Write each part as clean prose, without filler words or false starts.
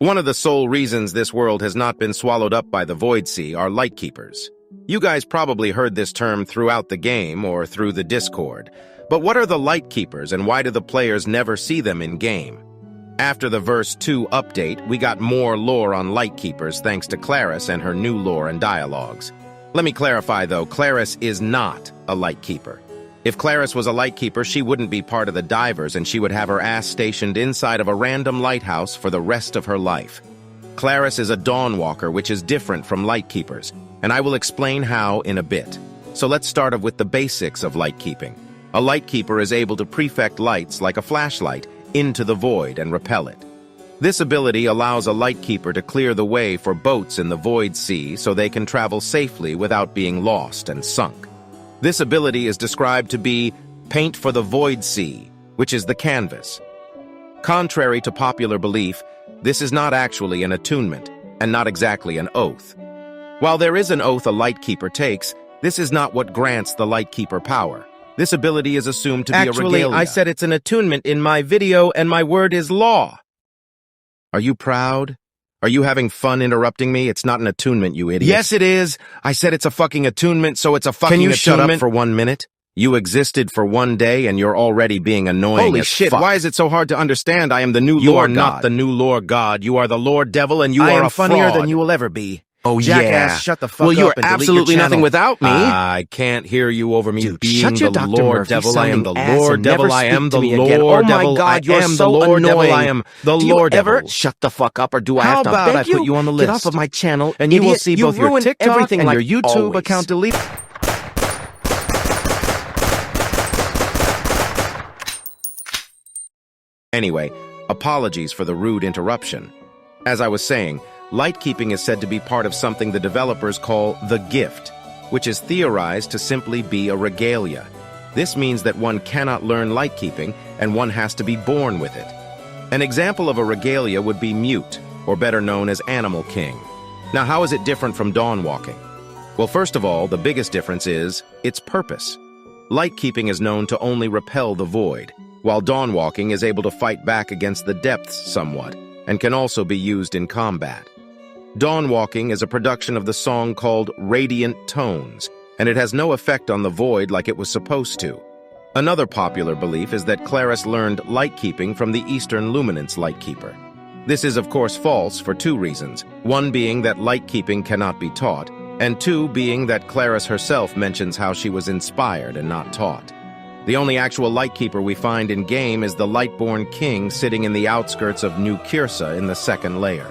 One of the sole reasons this world has not been swallowed up by the Void Sea are Lightkeepers. You guys probably heard this term throughout the game or through the Discord. But what are the Lightkeepers and why do the players never see them in-game? After the Verse 2 update, we got more lore on Lightkeepers thanks to Claris and her new lore and dialogues. Let me clarify though, Claris is not a Lightkeeper. If Claris was a Lightkeeper, she wouldn't be part of the divers and she would have her ass stationed inside of a random lighthouse for the rest of her life. Claris is a Dawnwalker, which is different from Lightkeepers, and I will explain how in a bit. So let's start off with the basics of Lightkeeping. A Lightkeeper is able to prefect lights like a flashlight into the void and repel it. This ability allows a Lightkeeper to clear the way for boats in the Void Sea so they can travel safely without being lost and sunk. This ability is described to be paint for the Void Sea, which is the canvas. Contrary to popular belief, this is not actually an attunement, and not exactly an oath. While there is an oath a Lightkeeper takes, this is not what grants the Lightkeeper power. This ability is assumed to be a regalia. Actually, I said it's an attunement in my video, and my word is law. Are you proud? Are you having fun interrupting me? It's not an attunement, you idiot. Yes, it is. I said it's a fucking attunement, so it's a fucking Can you attunement. shut up for 1 minute? You existed for 1 day and you're already being annoying Holy as shit, fuck. why is it so hard to understand? I am the new You Lord are God. not the new Lord God. You are the Lord Devil and you I are am a funnier fraud. than you will ever be. Oh, Jackass, yeah. shut the fuck well, up you are and delete absolutely your nothing channel. without me. I can't hear you over me Dude, being shut your the Dr. Lord Murphy Devil. I am the sounding ass Lord and never Devil. I speak am to the me Lord again. Oh my Devil. God, you're I am so the Lord Devil. I annoying. am the Do Lord you ever Devil. shut the fuck up, or do I How have to about beg I put you on the list? Get off of my channel, And you will idiot. see both your ruined TikTok everything and like your YouTube always. account delete. Anyway, apologies for the rude interruption. As I was saying, Lightkeeping is said to be part of something the developers call the gift, which is theorized to simply be a regalia. This means that one cannot learn Lightkeeping, and one has to be born with it. An example of a regalia would be Mute, or better known as Animal King. Now, how is it different from Dawnwalking? Well, first of all, the biggest difference is its purpose. Lightkeeping is known to only repel the void, while Dawnwalking is able to fight back against the depths somewhat, and can also be used in combat. Dawnwalking is a production of the song called Radiant Tones, and it has no effect on the void like it was supposed to. Another popular belief is that Claris learned Lightkeeping from the Eastern Luminance Lightkeeper. This is of course false for 2 reasons, one being that Lightkeeping cannot be taught, and 2 being that Claris herself mentions how she was inspired and not taught. The only actual Lightkeeper we find in-game is the Lightborn King sitting in the outskirts of New Kirsa in the 2nd layer.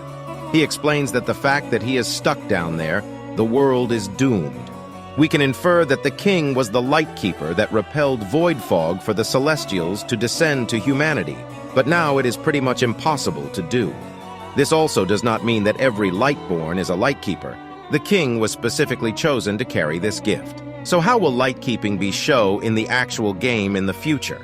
He explains that the fact that he is stuck down there, the world is doomed. We can infer that the king was the Lightkeeper that repelled void fog for the Celestials to descend to humanity, but now it is pretty much impossible to do. This also does not mean that every Lightborn is a Lightkeeper. The king was specifically chosen to carry this gift. So how will Lightkeeping be shown in the actual game in the future?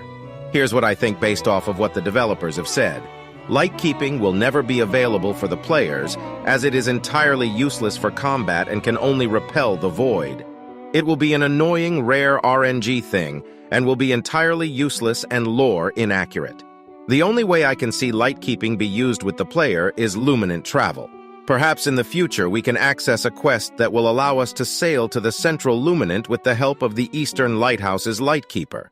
Here's what I think based off of what the developers have said. Lightkeeping will never be available for the players, as it is entirely useless for combat and can only repel the void. It will be an annoying, rare RNG thing, and will be entirely useless and lore inaccurate. The only way I can see Lightkeeping be used with the player is Luminant travel. Perhaps in the future we can access a quest that will allow us to sail to the Central Luminant with the help of the Eastern Lighthouse's Lightkeeper.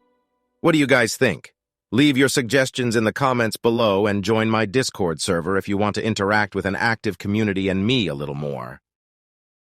What do you guys think? Leave your suggestions in the comments below and join my Discord server if you want to interact with an active community and me a little more.